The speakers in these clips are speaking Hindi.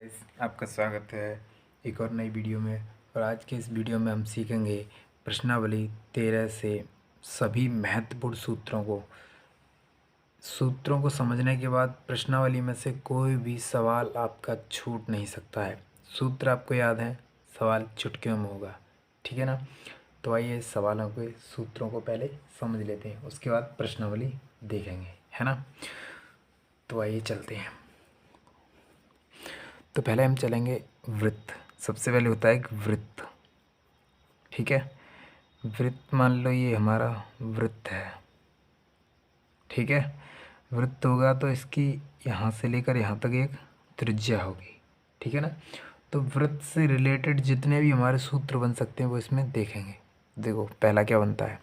आपका स्वागत है एक और नई वीडियो में। और आज के इस वीडियो में हम सीखेंगे प्रश्नावली 13 से सभी महत्वपूर्ण सूत्रों को समझने के बाद प्रश्नावली में से कोई भी सवाल आपका छूट नहीं सकता है। सूत्र आपको याद है, सवाल चुटकियों में होगा, ठीक है ना। तो आइए सवालों के सूत्रों को पहले समझ लेते हैं, उसके बाद प्रश्नावली देखेंगे, है ना। तो आइए चलते हैं। तो पहले हम चलेंगे वृत्त। सबसे पहले होता है एक वृत्त, ठीक है। वृत्त मान लो ये हमारा वृत्त है, ठीक है। वृत्त होगा तो इसकी यहाँ से लेकर यहाँ तक एक त्रिज्या होगी, ठीक है ना। तो वृत्त से रिलेटेड जितने भी हमारे सूत्र बन सकते हैं वो इसमें देखेंगे। देखो पहला क्या बनता है,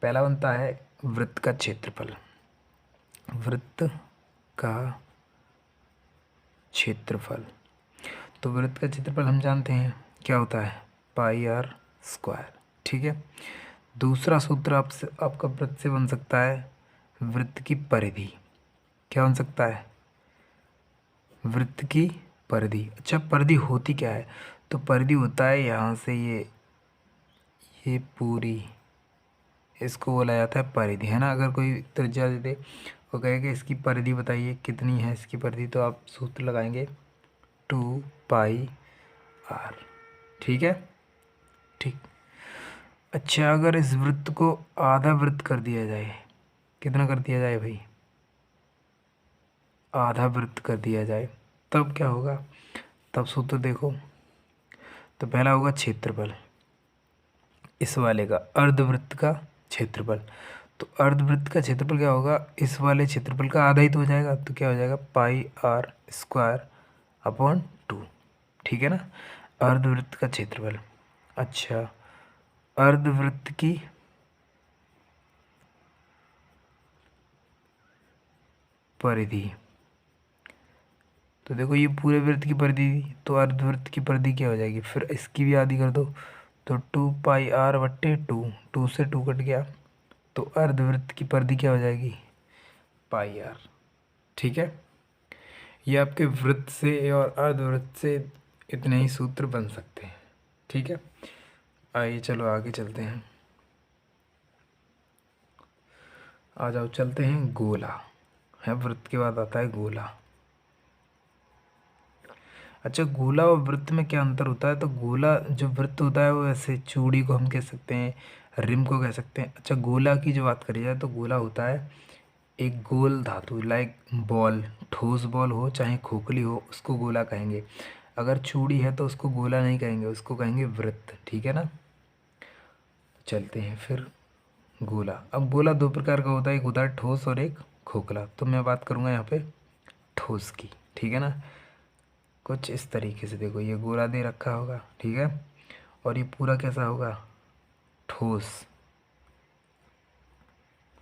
पहला बनता है वृत्त का क्षेत्रफल। वृत्त का क्षेत्रफल, तो वृत्त का क्षेत्रफल हम जानते हैं क्या होता है, पाई आर स्क्वायर, ठीक है। दूसरा सूत्र आपसे आपका वृत्त से बन सकता है वृत्त की परिधि। क्या बन सकता है, वृत्त की परिधि। अच्छा, परिधि होती क्या है, तो परिधि होता है यहाँ से ये पूरी, इसको बोला जाता है परिधि, है ना। अगर कोई त्रिज्या दे दे, वो कहेगा इसकी परिधि बताइए कितनी है इसकी परिधि, तो आप सूत्र लगाएंगे 2 पाई आर, ठीक है, ठीक। अच्छा, अगर इस वृत्त को आधा वृत्त कर दिया जाए, कितना कर दिया जाए भाई, आधा वृत्त कर दिया जाए, तब क्या होगा, तब सूत्र देखो। तो पहला होगा क्षेत्रफल, इस वाले का अर्धवृत्त का क्षेत्रफल। तो अर्धवृत्त का क्षेत्रफल क्या होगा, इस वाले क्षेत्रफल का आधा ही तो हो जाएगा, तो क्या हो जाएगा पाई आर स्क्वायर अपॉन 2, ठीक है ना। अर्धवृत्त का क्षेत्रफल। अच्छा, अर्धवृत्त की परिधि, तो देखो ये पूरे वृत्त की परिधि थी, तो अर्धवृत्त की परिधि क्या हो जाएगी, फिर इसकी भी आधी कर दो, तो 2 पाई आर/2, 2 से 2 कट गया, तो अर्धवृत्त की परिधि क्या हो जाएगी, पाई आर, ठीक है। ये आपके वृत्त से और अर्धवृत्त से इतने ही सूत्र बन सकते हैं, ठीक है। आइए चलो आगे चलते हैं। आ जाओ चलते हैं गोला, है वृत्त के बाद आता है गोला। अच्छा, गोला और वृत्त में क्या अंतर होता है, तो गोला जो वृत्त होता है वो ऐसे चूड़ी को हम कह सकते हैं, रिम को कह सकते हैं। अच्छा, गोला की जो बात करी जाए तो गोला होता है एक गोल धातु, लाइक बॉल, ठोस बॉल हो चाहे खोखली हो उसको गोला कहेंगे। अगर चूड़ी है तो उसको गोला नहीं कहेंगे, उसको कहेंगे वृत्त, ठीक है ना। चलते हैं फिर गोला। अब गोला दो प्रकार का होता है, एक होता है ठोस और एक खोखला। तो मैं बात करूँगा यहाँ पे ठोस की, ठीक है ना। कुछ इस तरीके से देखो, ये गोला दे रखा होगा, ठीक है, और ये पूरा कैसा होगा, ठोस,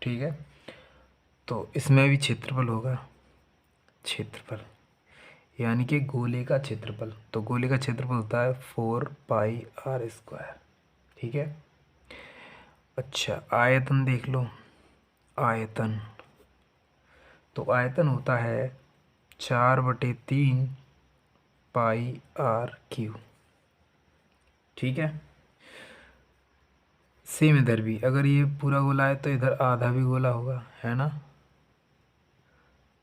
ठीक है। तो इसमें भी क्षेत्रफल होगा, क्षेत्रफल यानी कि गोले का क्षेत्रफल। तो गोले का क्षेत्रफल होता है 4 पाई आर स्क्वायर, ठीक है। अच्छा, आयतन देख लो, आयतन, तो आयतन होता है 4/3 पाई आर क्यू, ठीक है। सेम इधर भी, अगर ये पूरा गोला है तो इधर आधा भी गोला होगा, है ना।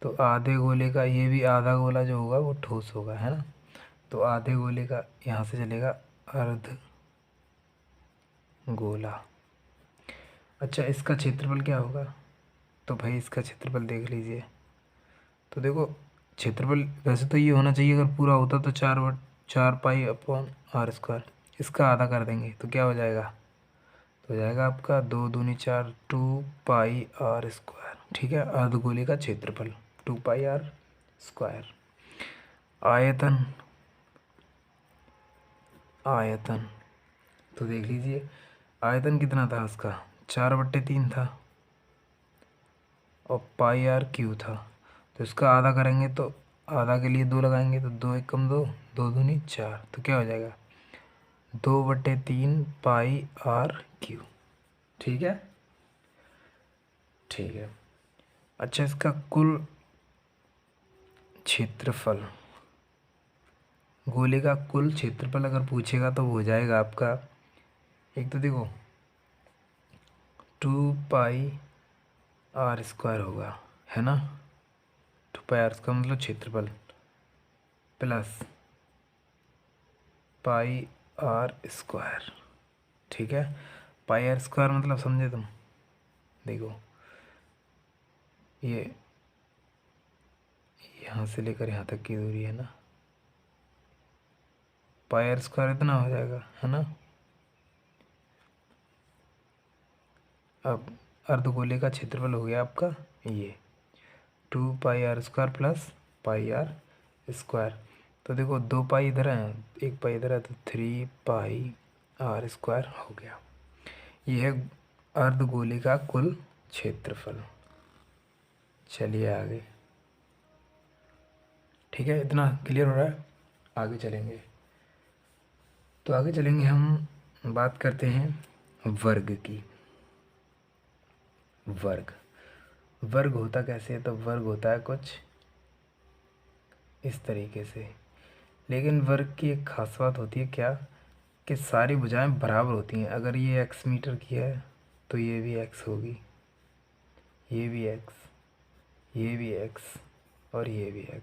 तो आधे गोले का ये भी आधा गोला जो होगा वो ठोस होगा, है ना। तो आधे गोले का यहाँ से चलेगा अर्ध गोला। अच्छा, इसका क्षेत्रफल क्या होगा, तो भाई इसका क्षेत्रफल देख लीजिए। तो देखो क्षेत्रफल वैसे तो ये होना चाहिए, अगर पूरा होता तो 4 पाई अपॉन आर स्क्वायर, इसका आधा कर देंगे तो क्या हो जाएगा, तो हो जाएगा आपका 2 दूनी 4, 2 पाई आर स्क्वायर, ठीक है। अर्धगोले का क्षेत्रफल 2 पाई आर स्क्वायर। आयतन, आयतन, तो देख लीजिए आयतन कितना था उसका, 4/3 था और पाई आर क्यू था। तो इसका आधा करेंगे तो आधा के लिए 2 लगाएंगे, तो 2 × 1 = 2, 2 दूनी 4, तो क्या हो जाएगा 2/3 पाई आर क्यू, ठीक है, ठीक है। अच्छा, इसका कुल क्षेत्रफल, गोले का कुल क्षेत्रफल अगर पूछेगा तो वो हो जाएगा आपका, एक तो देखो 2πr² होगा, है ना। 2πr² का मतलब क्षेत्रफल प्लस πr², ठीक है। πr² मतलब समझे तुम, देखो ये यहाँ से लेकर यहाँ तक की दूरी है ना, πr² इतना हो जाएगा, है ना। अब अर्धगोले का क्षेत्रफल हो गया आपका ये 2πr² प्लस πr²। तो देखो 2 पाई इधर है, 1 पाई इधर है, तो 3πr² हो गया। ये है अर्धगोले का कुल क्षेत्रफल। चलिए आगे, ठीक है, इतना क्लियर हो रहा है। आगे चलेंगे, तो आगे चलेंगे हम बात करते हैं वर्ग की। वर्ग होता कैसे है, तो वर्ग होता है कुछ इस तरीके से। लेकिन वर्ग की एक खास बात होती है क्या, कि सारी भुजाएं बराबर होती हैं। अगर ये x मीटर की है तो ये भी x होगी, ये भी x, ये भी x और ये भी x।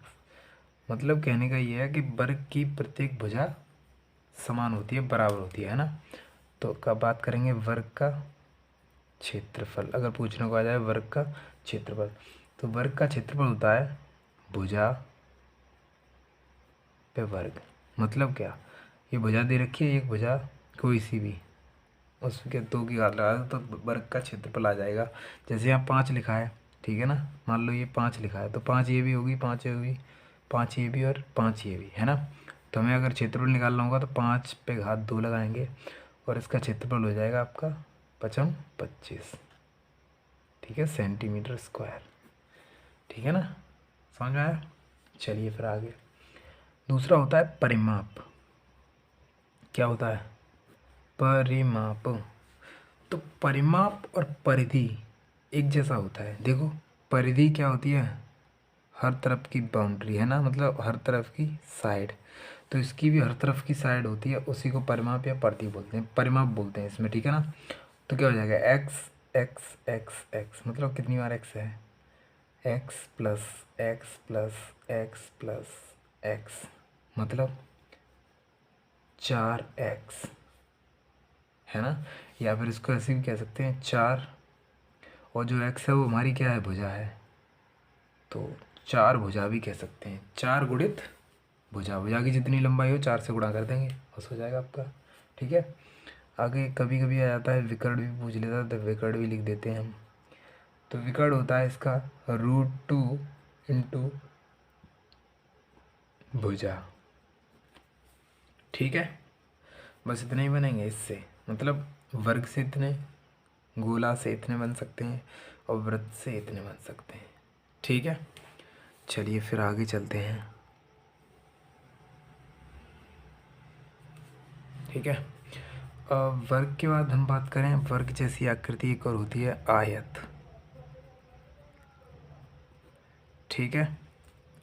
मतलब कहने का ये है कि वर्ग की प्रत्येक भुजा समान होती है, बराबर होती है ना। तो कब बात करेंगे वर्ग का क्षेत्रफल, अगर पूछने को आ जाए वर्ग का क्षेत्रफल, तो वर्ग का क्षेत्रफल होता है भुजा पे वर्ग। मतलब क्या, ये भुजा दे रखी है, एक भुजा कोई सी भी, उसके 2 की घात लगा दो तो वर्ग का क्षेत्रफल आ जाएगा। जैसे यहाँ 5 लिखा है, ठीक है ना, मान लो ये 5 लिखा है, तो 5 ये भी होगी, 5 ये होगी, 5 ये भी और 5 ये भी, है ना। तो हमें अगर क्षेत्रफल निकालना होगा तो 5 पे घात 2 लगाएंगे और इसका क्षेत्रफल हो जाएगा आपका 5×5 25, ठीक है, सेंटीमीटर स्क्वायर, ठीक है ना, समझ में आया। चलिए फिर आगे, दूसरा होता है परिमाप। क्या होता है, परिमाप। तो परिमाप और परिधि एक जैसा होता है। देखो परिधि क्या होती है, हर तरफ की बाउंड्री, है ना, मतलब हर तरफ की साइड। तो इसकी भी हर तरफ की साइड होती है, उसी को परिमाप या परिधि बोलते हैं, परिमाप बोलते हैं इसमें, ठीक है ना। तो क्या हो जाएगा, एक्स एक्स एक्स एक्स, मतलब कितनी बार एक्स है, x plus x plus x plus x, मतलब 4x, है ना। या फिर इसको ऐसे भी कह सकते हैं 4, और जो x है वो हमारी क्या है, भुजा है, तो 4 भुजा भी कह सकते हैं। 4 गुणित भुजा, भुजा की जितनी लंबाई हो 4 से गुणा कर देंगे, बस हो जाएगा आपका, ठीक है। आगे कभी कभी आ जाता है विकर्ण भी पूछ लेता है, तो विकर्ण भी लिख देते हैं हम। तो विकर्ण होता है इसका √2 इंटू भुजा, ठीक है। बस इतने ही बनेंगे इससे, मतलब वर्ग से इतने, गोला से इतने बन सकते हैं और वृत्त से इतने बन सकते हैं, ठीक है। चलिए फिर आगे चलते हैं, ठीक है। वर्ग के बाद हम बात करें, वर्ग जैसी आकृति एक और होती है आयत, ठीक है।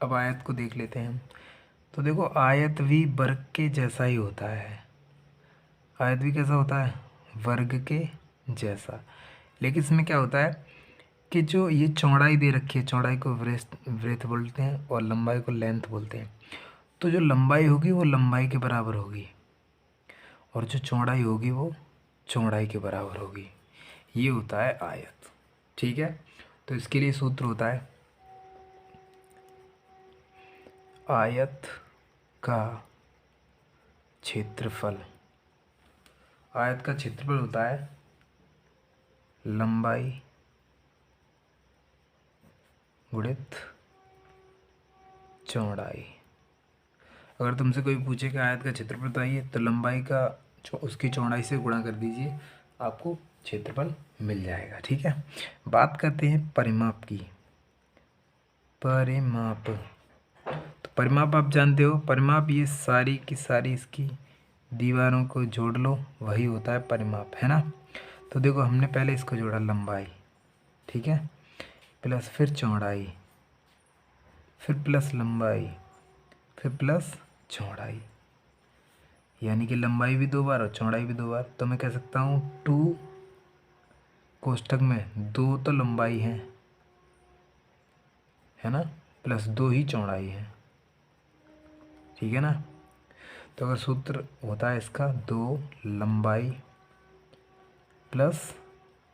अब आयत को देख लेते हैं हम। तो देखो आयत भी वर्ग के जैसा ही होता है, आयत भी कैसा होता है, वर्ग के जैसा। लेकिन इसमें क्या होता है कि जो ये चौड़ाई दे रखी है, चौड़ाई को ब्रेथ बोलते हैं और लंबाई को लेंथ बोलते हैं। तो जो लंबाई होगी वो लंबाई के बराबर होगी और जो चौड़ाई होगी वो चौड़ाई के बराबर होगी। ये होता है आयत, ठीक है। तो इसके लिए सूत्र होता है आयत का क्षेत्रफल। आयत का क्षेत्रफल होता है लंबाई गुणित चौड़ाई। अगर तुमसे कोई पूछे कि आयत का क्षेत्रफल बताइए, तो लंबाई का उसकी चौड़ाई से गुणा कर दीजिए, आपको क्षेत्रफल मिल जाएगा, ठीक है। बात करते हैं परिमाप की। परिमाप, तो परिमाप आप जानते हो, परिमाप ये सारी की सारी इसकी दीवारों को जोड़ लो, वही होता है परिमाप, है ना। तो देखो हमने पहले इसको जोड़ा लंबाई, ठीक है, प्लस फिर चौड़ाई, फिर प्लस लंबाई, फिर प्लस चौड़ाई, यानी कि लंबाई भी 2 बार और चौड़ाई भी 2 बार। तो मैं कह सकता हूँ 2 कोष्ठक में 2 तो लंबाई है ना, प्लस 2 ही चौड़ाई है, ठीक है ना। तो अगर सूत्र होता है इसका 2 लंबाई प्लस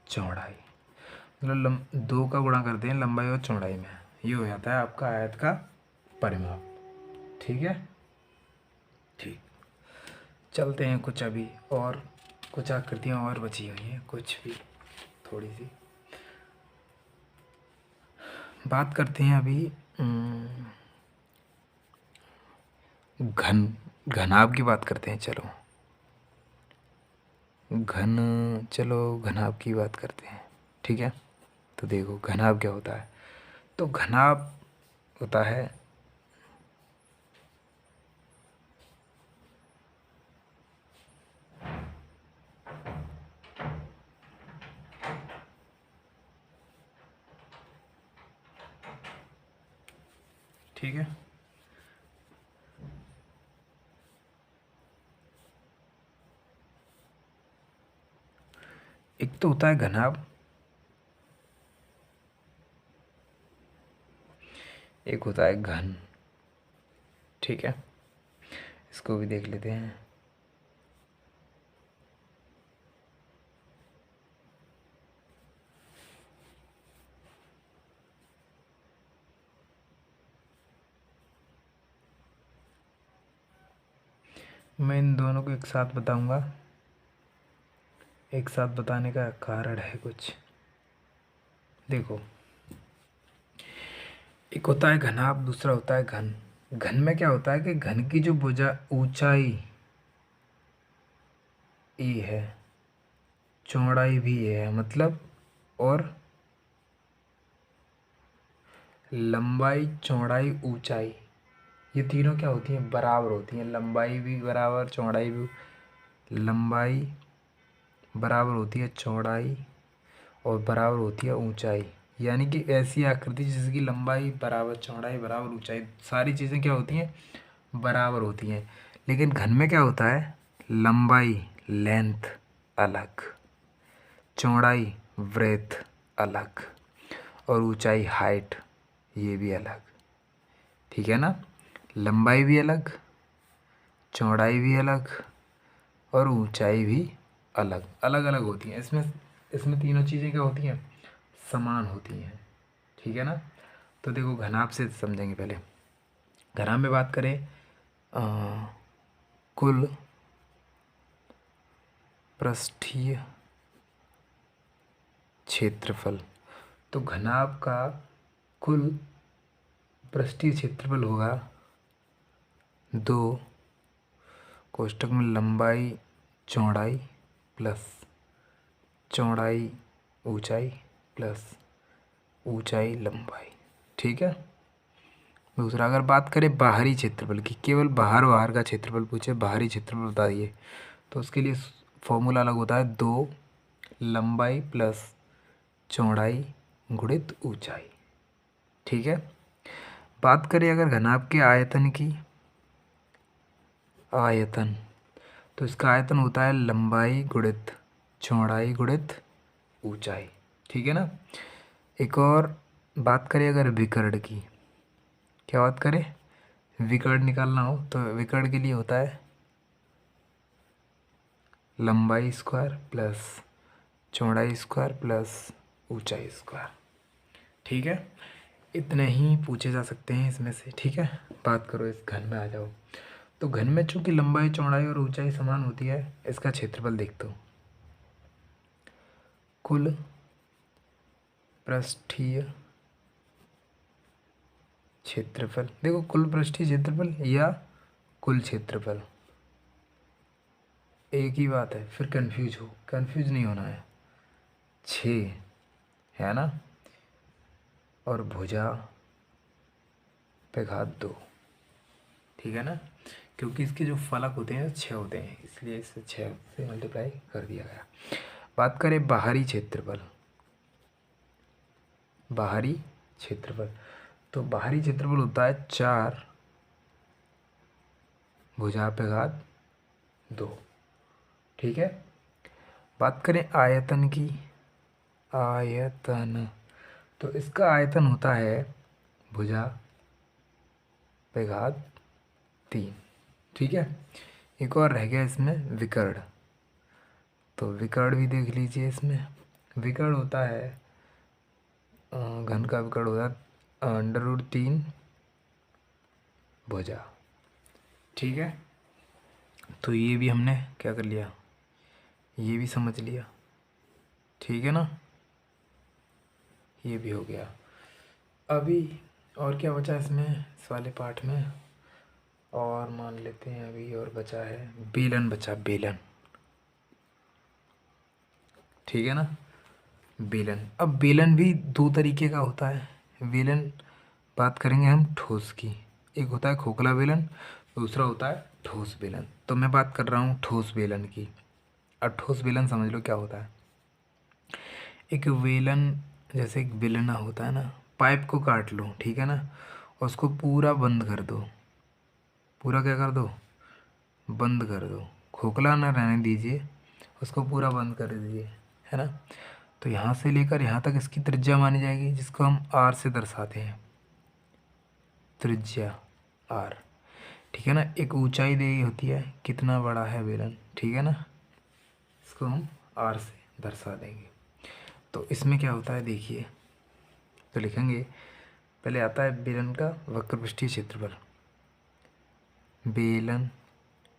चौड़ाई, मतलब 2 का गुणा करते हैं लंबाई और चौड़ाई में, ये हो जाता है आपका आयत का परिमाप, ठीक है। ठीक, चलते हैं कुछ अभी और कुछ आकृतियाँ और बची हुई हैं, कुछ भी थोड़ी सी बात करते हैं अभी। घनाभ की बात करते हैं, चलो घनाभ की बात करते हैं, ठीक है। तो देखो घनाभ क्या होता है, तो घनाभ होता है ठीक है, एक तो होता है घनाभ, एक होता है घन, ठीक है। इसको भी देख लेते हैं। मैं इन दोनों को एक साथ बताऊंगा, एक साथ बताने का कारण है कुछ। देखो एक होता है घनाभ, दूसरा होता है घन। घन में क्या होता है कि घन की जो भुजा ऊंचाई ए है, चौड़ाई भी है मतलब, और लंबाई चौड़ाई ऊंचाई, ये तीनों क्या होती हैं, बराबर होती हैं। लंबाई भी बराबर, चौड़ाई भी, लंबाई बराबर होती है चौड़ाई और बराबर होती है ऊंचाई। यानी कि ऐसी आकृति जिसकी लंबाई बराबर, चौड़ाई बराबर, ऊंचाई, सारी चीज़ें क्या होती हैं, बराबर होती हैं। लेकिन घन में क्या होता है, लंबाई लेंथ अलग, चौड़ाई ब्रेथ अलग, और ऊंचाई हाइट ये भी अलग, ठीक है ना। लंबाई भी अलग, चौड़ाई भी अलग, और ऊंचाई भी अलग अलग अलग होती हैं। इसमें इसमें तीनों चीज़ें क्या होती हैं, समान होती हैं, ठीक है ना। तो देखो घनाभ से समझेंगे पहले। घनाभ में बात करें कुल पृष्ठीय क्षेत्रफल, तो घनाभ का कुल पृष्ठीय क्षेत्रफल होगा 2 कोष्ठक में लंबाई चौड़ाई प्लस चौड़ाई ऊंचाई प्लस ऊंचाई लंबाई, ठीक है। दूसरा अगर बात करें बाहरी क्षेत्रफल की, केवल बाहर बाहर का क्षेत्रफल पूछे, बाहरी क्षेत्रफल बताइए, तो उसके लिए फॉर्मूला अलग होता है 2 लंबाई प्लस चौड़ाई गुणित ऊंचाई, ठीक है। बात करें अगर घनाभ के आयतन की, आयतन, तो इसका आयतन होता है लंबाई गुणित चौड़ाई गुणित ऊंचाई, ठीक है ना। एक और बात करें अगर विकर्ण की, क्या बात करें, विकर्ण निकालना हो तो विकर्ण के लिए होता है लंबाई स्क्वायर प्लस चौड़ाई स्क्वायर प्लस ऊंचाई स्क्वायर, ठीक है। इतने ही पूछे जा सकते हैं इसमें से, ठीक है। बात करो इस घन में आ जाओ। तो घन में चूंकि लंबाई चौड़ाई और ऊंचाई समान होती है, इसका क्षेत्रफल देखते हो, कुल पृष्ठीय क्षेत्रफल, देखो कुल पृष्ठीय क्षेत्रफल या कुल क्षेत्रफल एक ही बात है, फिर कंफ्यूज नहीं होना है। 6 है ना, और भुजा पे घात 2, ठीक है ना, क्योंकि इसके जो फलक होते हैं 6 होते हैं, इसलिए इसे 6 से मल्टीप्लाई कर दिया गया। बात करें बाहरी क्षेत्रफल, बाहरी क्षेत्रफल, तो बाहरी क्षेत्रफल होता है 4 भुजा पे घात 2। ठीक है, बात करें आयतन की, आयतन, तो इसका आयतन होता है भुजा पे घात 3। ठीक है, एक और रह गया इसमें विकर्ण, तो विकर्ण भी देख लीजिए। इसमें विकर्ण होता है घन का विकर्ण होता है √3 भुजा। ठीक है, तो ये भी हमने क्या कर लिया, ये भी समझ लिया। ठीक है ना, ये भी हो गया। अभी और क्या बचा इसमें, इस वाले पार्ट में, और मान लेते हैं अभी और बचा है बेलन, बचा बेलन। ठीक है ना, बेलन। अब बेलन भी 2 तरीके का होता है। बेलन बात करेंगे हम ठोस की, एक होता है खोखला बेलन, दूसरा होता है ठोस बेलन। तो मैं बात कर रहा हूँ ठोस बेलन की। अब ठोस बेलन समझ लो क्या होता है। एक बेलन, जैसे एक बेलना होता है ना, पाइप को काट लो, ठीक है ना, उसको पूरा बंद कर दो, पूरा क्या कर दो, बंद कर दो, खोखला ना रहने दीजिए, उसको पूरा बंद कर दीजिए, है ना। तो यहाँ से लेकर यहाँ तक इसकी त्रिज्या मानी जाएगी, जिसको हम आर से दर्शाते हैं, त्रिज्या आर। ठीक है ना, एक ऊंचाई दी होती है, कितना बड़ा है बेलन, ठीक है ना, इसको हम आर से दर्शा देंगे। तो इसमें क्या होता है देखिए, तो लिखेंगे, पहले आता है बेलन का वक्र पृष्ठीय क्षेत्रफल, बेलन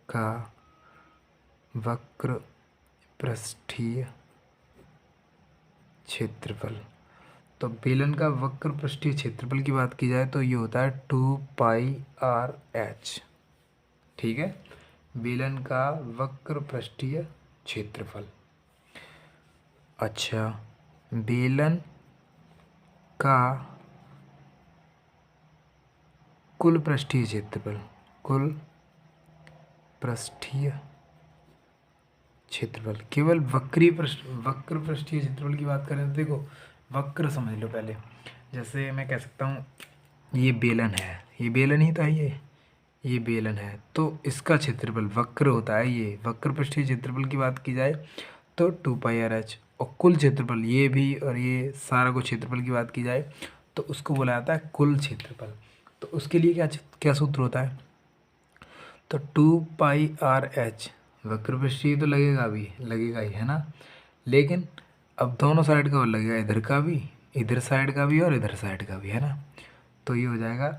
का वक्र पृष्ठीय क्षेत्रफल। तो बेलन का वक्र पृष्ठीय क्षेत्रफल की बात की जाए तो ये होता है 2πr/h। ठीक है, बेलन का वक्र पृष्ठीय क्षेत्रफल। अच्छा, बेलन का कुल पृष्ठीय क्षेत्रफल, कुल पृष्ठीय क्षेत्रफल, केवल वक्र पृष्ठीय क्षेत्रफल की बात करें तो देखो, वक्र समझ लो पहले। जैसे मैं कह सकता हूँ ये बेलन है, ये बेलन ही था, ये बेलन है, तो इसका क्षेत्रफल वक्र होता है, ये वक्र पृष्ठीय क्षेत्रफल की बात की जाए तो 2πr/h। और कुल क्षेत्रफल, ये भी और ये सारा कुछ क्षेत्रफल की बात की जाए तो उसको बोला जाता है कुल क्षेत्रफल। तो उसके लिए क्या क्या सूत्र होता है, तो 2πr/h, वक्र पृष्ठीय तो लगेगा ही, है ना, लेकिन अब दोनों साइड का लगेगा, इधर का भी, इधर साइड का भी और इधर साइड का भी, है ना। तो ये हो जाएगा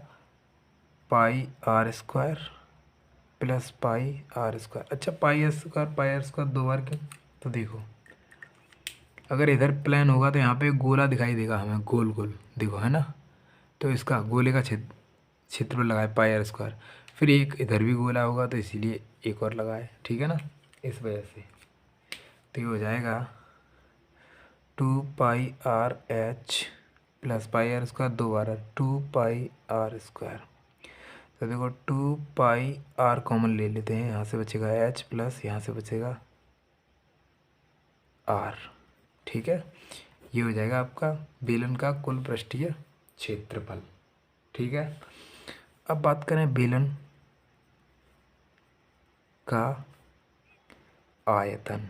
πr² + πr²। अच्छा, πr² 2 बार क्यों, तो देखो, अगर इधर प्लेन होगा तो यहाँ पे गोला दिखाई देगा हमें, गोल गोल देखो, है ना। तो इसका गोले का क्षेत्रफल लगाए πr², फिर एक इधर भी गोला होगा तो इसीलिए एक और लगाए, ठीक है ना, इस वजह से। तो ये हो जाएगा 2πr/h + πr² 2 बार, 2πr²। तो देखो 2πr कॉमन ले लेते हैं, यहाँ से बचेगा h प्लस यहाँ से बचेगा r। ठीक है, ये हो जाएगा आपका बेलन का कुल पृष्ठीय क्षेत्रफल। ठीक है, अब बात करें बेलन का आयतन,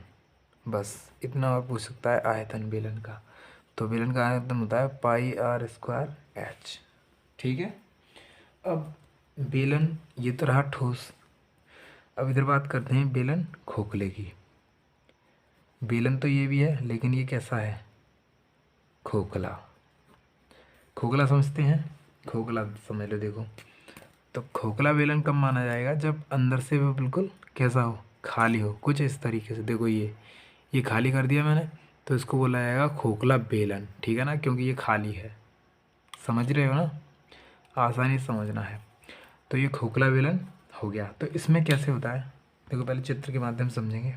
बस इतना और पूछ सकता है आयतन बेलन का। तो बेलन का आयतन होता है πr²h। ठीक है, अब बेलन ये तो रहा ठोस। अब इधर बात करते हैं बेलन खोखले की। बेलन तो ये भी है, लेकिन ये कैसा है, खोखला। खोखला समझते हैं, खोखला समझ लो। देखो, तो खोखला बेलन कब माना जाएगा, जब अंदर से वो बिल्कुल कैसा हो, खाली हो, कुछ इस तरीके से। देखो ये खाली कर दिया मैंने, तो इसको बोला जाएगा खोखला बेलन, ठीक है ना, क्योंकि ये खाली है। समझ रहे हो ना, आसानी से समझना है। तो ये खोखला बेलन हो गया। तो इसमें कैसे होता है, देखो पहले चित्र के माध्यम से समझेंगे।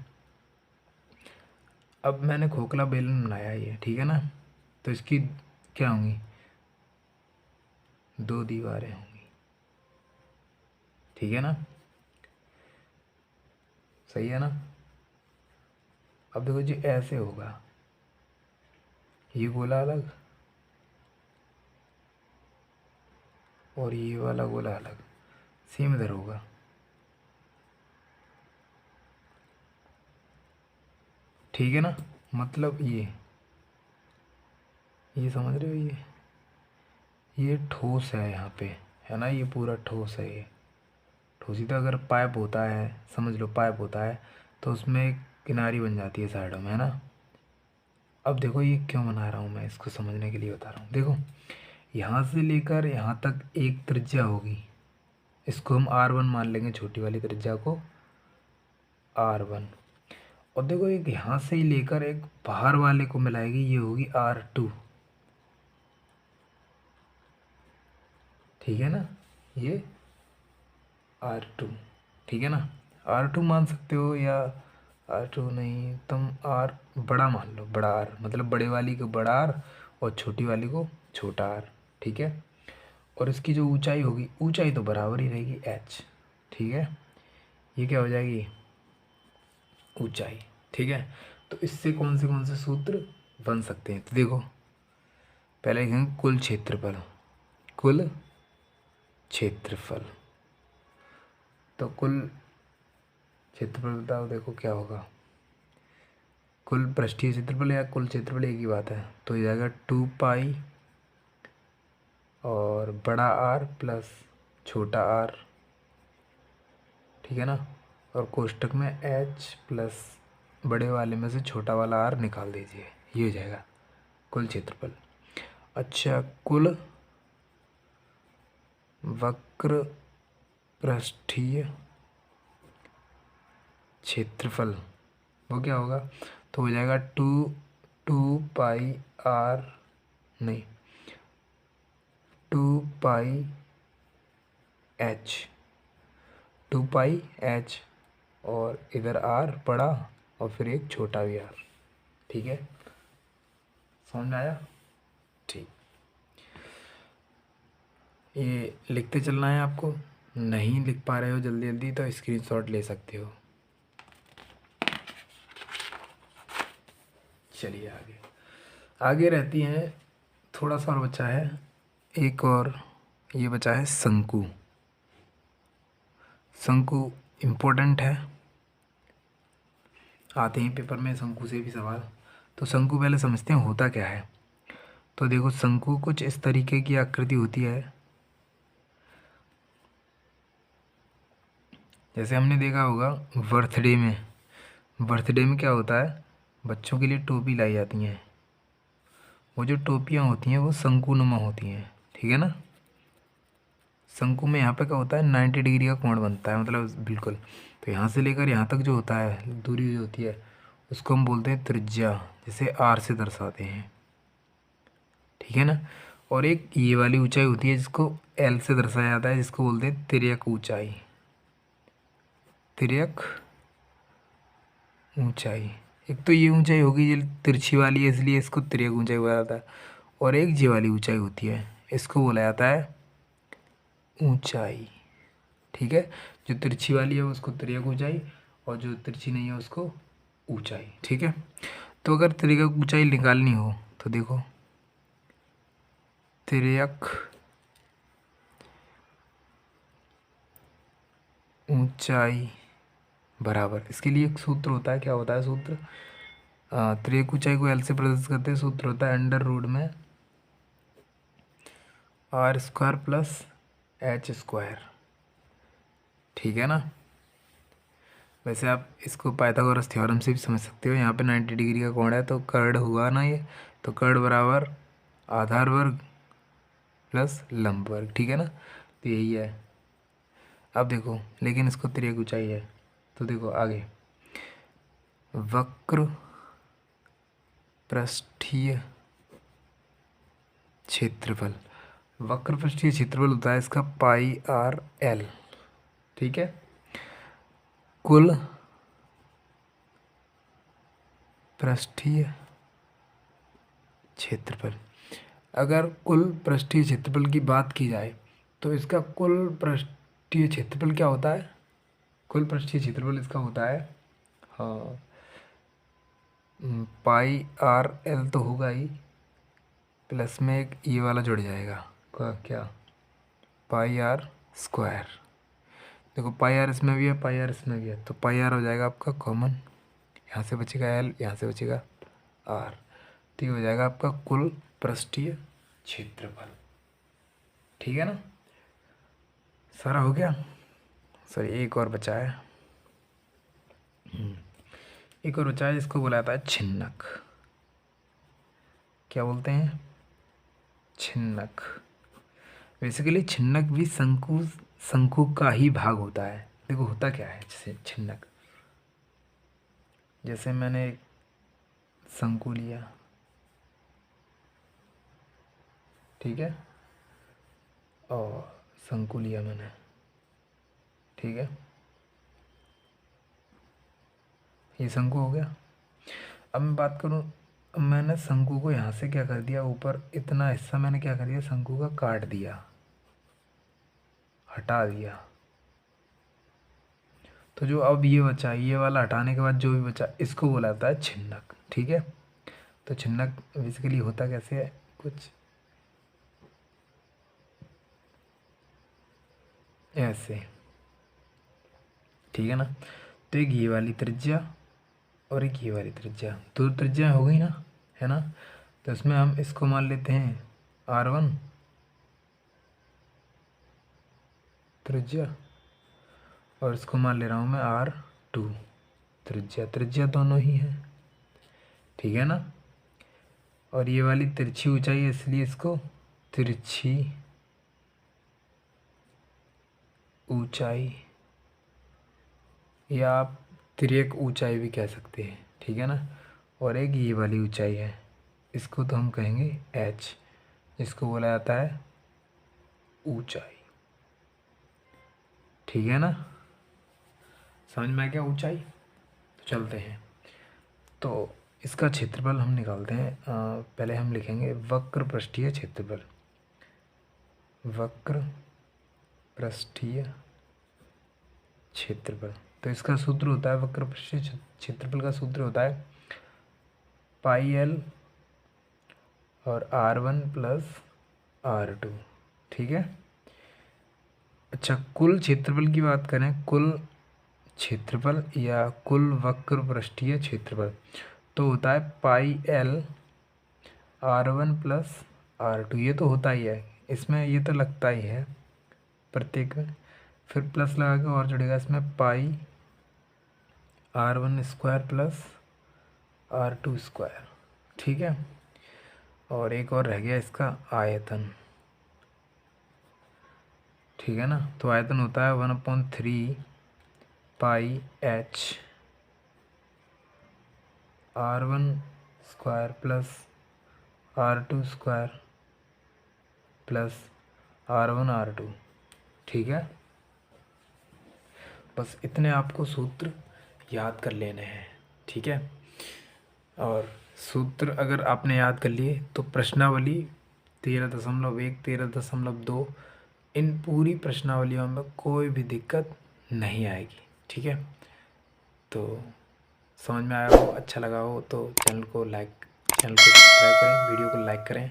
अब मैंने खोखला बेलन बनाया ये, ठीक है ना, तो इसकी क्या होंगी, 2 दीवारें होंगी, ठीक है ना, सही है ना। अब देखो जी ऐसे होगा, ये गोला अलग और ये वाला गोला अलग, सेम इधर होगा, ठीक है ना, मतलब ये समझ रहे हो, ये ठोस है यहाँ पे, है ना, ये पूरा ठोस है, ये ठोस ही तो, अगर पाइप होता है, समझ लो पाइप होता है तो उसमें एक किनारी बन जाती है साइडों में, है ना। अब देखो ये क्यों बना रहा हूँ मैं, इसको समझने के लिए बता रहा हूँ। देखो यहाँ से लेकर यहाँ तक एक त्रिज्या होगी, इसको हम R1 मान लेंगे, छोटी वाली त्रिज्या को R1। और देखो एक यहाँ से ही लेकर एक बाहर वाले को मिलाएगी, ये होगी R2। ठीक है ना, ये R2, ठीक है ना, R2 मान सकते हो, या R2 नहीं, तुम R बड़ा मान लो, बड़ा R, मतलब बड़े वाली को बड़ा R और छोटी वाली को छोटा R। ठीक है, और इसकी जो ऊंचाई होगी, ऊंचाई तो बराबर ही रहेगी h। ठीक है, ये क्या हो जाएगी, ऊंचाई। ठीक है, तो इससे कौन से सूत्र बन सकते हैं, तो देखो पहले लिखेंगे कुल क्षेत्रफल, कुल क्षेत्रफल, तो कुल क्षेत्रफल बताओ, देखो क्या होगा, कुल पृष्ठीय क्षेत्रफल या कुल क्षेत्रफल एक ही बात है, तो ये जाएगा 2 पाई और बड़ा R प्लस छोटा R। ठीक है ना, और कोष्टक में H प्लस बड़े वाले में से छोटा वाला R निकाल दीजिए, ये हो जाएगा कुल क्षेत्रफल। अच्छा, कुल वक्र पृष्ठीय क्षेत्रफल वो क्या होगा, तो हो जाएगा 2 पाई नहीं 2 पाई H, 2 पाई H, और इधर R बड़ा और फिर एक छोटा भी R। ठीक है, समझ में आया। ठीक, ये लिखते चलना है आपको, नहीं लिख पा रहे हो जल्दी जल्दी तो स्क्रीनशॉट ले सकते हो। चलिए आगे, आगे रहती हैं, थोड़ा सा और बचा है, एक और ये बचा है शंकु। शंकु इम्पोर्टेंट है, आते हैं पेपर में शंकु से भी सवाल। तो शंकु पहले समझते हैं होता क्या है। तो देखो शंकु कुछ इस तरीके की आकृति होती है, जैसे हमने देखा होगा बर्थडे में क्या होता है, बच्चों के लिए टोपी लाई जाती हैं, वो जो टोपियाँ होती हैं वो शंकुनुमा होती हैं। ठीक है ना, शंकु में यहाँ पे क्या होता है, 90 डिग्री का कोण बनता है, मतलब बिल्कुल। तो यहाँ से लेकर यहाँ तक जो होता है, दूरी जो होती है, उसको हम बोलते हैं त्रिज्या, जिसे R से दर्शाते हैं। ठीक है ना, और एक ये वाली ऊंचाई होती है जिसको L से दर्शाया जाता है, जिसको बोलते हैं तिर्यक ऊंचाई, तिर्यक ऊंचाई। एक तो ये ऊंचाई होगी ये तिरछी वाली है, इसलिए इसको तिर्यक ऊंचाई बोला जाता है, और एक ये वाली ऊंचाई होती है, इसको बोला जाता है ऊंचाई। ठीक है, जो तिरछी वाली है उसको तिर्यक ऊंचाई, और जो तिरछी नहीं है उसको ऊंचाई। ठीक है, तो अगर तिर्यक ऊंचाई निकालनी हो तो देखो तिर्यक ऊंचाई बराबर, इसके लिए एक सूत्र होता है, क्या होता है सूत्र, तिर्यक ऊंचाई को L से प्रदर्शित करते हैं, सूत्र होता है अंडर रूट में R² प्लस H²। ठीक है ना, वैसे आप इसको पाइथागोरस थ्योरम से भी समझ सकते हो, यहाँ पे 90 डिग्री का कोण है तो कर्ण हुआ ना ये, तो कर्ण बराबर आधार वर्ग प्लस लंब वर्ग। ठीक है ना, तो यही है। अब देखो लेकिन इसको तिर्यक ऊंचाई है, तो देखो आगे वक्र पृष्ठीय क्षेत्रफल, वक्र पृष्ठीय क्षेत्रफल होता है इसका πr_l। ठीक है, कुल पृष्ठीय क्षेत्रफल, अगर कुल पृष्ठीय क्षेत्रफल की बात की जाए तो इसका कुल पृष्ठीय क्षेत्रफल क्या होता है, कुल पृष्ठीय क्षेत्रफल इसका होता है, हाँ πr_l तो होगा ही, प्लस में एक ये वाला जुड़ जाएगा, क्या πr²। देखो πr इसमें भी है, πr इसमें भी है, तो πr हो जाएगा आपका कॉमन, यहाँ से बचेगा एल, यहाँ से बचेगा आर। तो ये हो जाएगा आपका कुल पृष्ठीय क्षेत्रफल। ठीक है ना, सारा हो गया। सॉरी, एक और बचा है, एक और बचा है, जिसको बोला जाता है छिन्नक। क्या बोलते हैं? छिन्नक। बेसिकली छिन्नक भी शंकु का ही भाग होता है। देखो होता क्या है जैसे छिन्नक, जैसे मैंने एक शंकु लिया, ठीक है, और शंकु लिया मैंने, ठीक है, ये शंकु हो गया। अब मैं बात करूँ, मैंने शंकु को यहाँ से क्या कर दिया, ऊपर इतना हिस्सा मैंने क्या कर दिया, शंकु का काट दिया, हटा दिया। तो जो अब ये बचा, ये वाला हटाने के बाद जो भी बचा, इसको बोला जाता है छिन्नक। ठीक है, तो छिन्नक बेसिकली होता कैसे है, कुछ ऐसे, ठीक है ना। तो एक ये वाली त्रिज्या और एक ये वाली त्रिज्या, दो त्रिज्या हो गई ना, है ना। तो इसमें हम इसको मान लेते हैं R1 त्रिज्या, और इसको मान ले रहा हूँ मैं R2 त्रिज्या। त्रिज्या दोनों ही है, ठीक है ना। और ये वाली तिरछी ऊंचाई है, इसलिए इसको तिरछी ऊंचाई या आप तिर्यक ऊंचाई भी कह सकते हैं, ठीक है ना। और एक ये वाली ऊंचाई है, इसको तो हम कहेंगे H, जिसको बोला जाता है ऊंचाई। ठीक है ना, समझ में आ गया ऊंचाई। तो चलते हैं, तो इसका क्षेत्रफल हम निकालते हैं। पहले हम लिखेंगे वक्र पृष्ठीय क्षेत्रफल। वक्र पृष्ठीय क्षेत्रफल, तो इसका सूत्र होता है, वक्र पृष्ठीय क्षेत्रफल का सूत्र होता है पाई एल और R1 प्लस R2। ठीक है। अच्छा, कुल क्षेत्रफल की बात करें, कुल क्षेत्रफल या कुल वक्र पृष्ठीय क्षेत्रफल, तो होता है pi L R1 plus R2। ये तो होता ही है, इसमें ये तो लगता ही है प्रत्येक में, फिर प्लस लगा के और जुड़ेगा इसमें पाई R1 square plus R2 square. ठीक है, और एक और रह गया इसका आयतन। ठीक है ना, तो आयतन होता है 1/3 पाई H R1 square plus R2 square plus R1 R2। ठीक है, बस इतने आपको सूत्र याद कर लेने हैं। ठीक है, और सूत्र अगर आपने याद कर लिए तो प्रश्नावली 13.1, 13.2, इन पूरी प्रश्नावलियों में कोई भी दिक्कत नहीं आएगी। ठीक है, तो समझ में आया हो, अच्छा लगा हो तो चैनल को सब्सक्राइब करें, वीडियो को लाइक करें।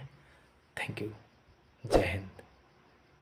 थैंक यू, जय हिंद।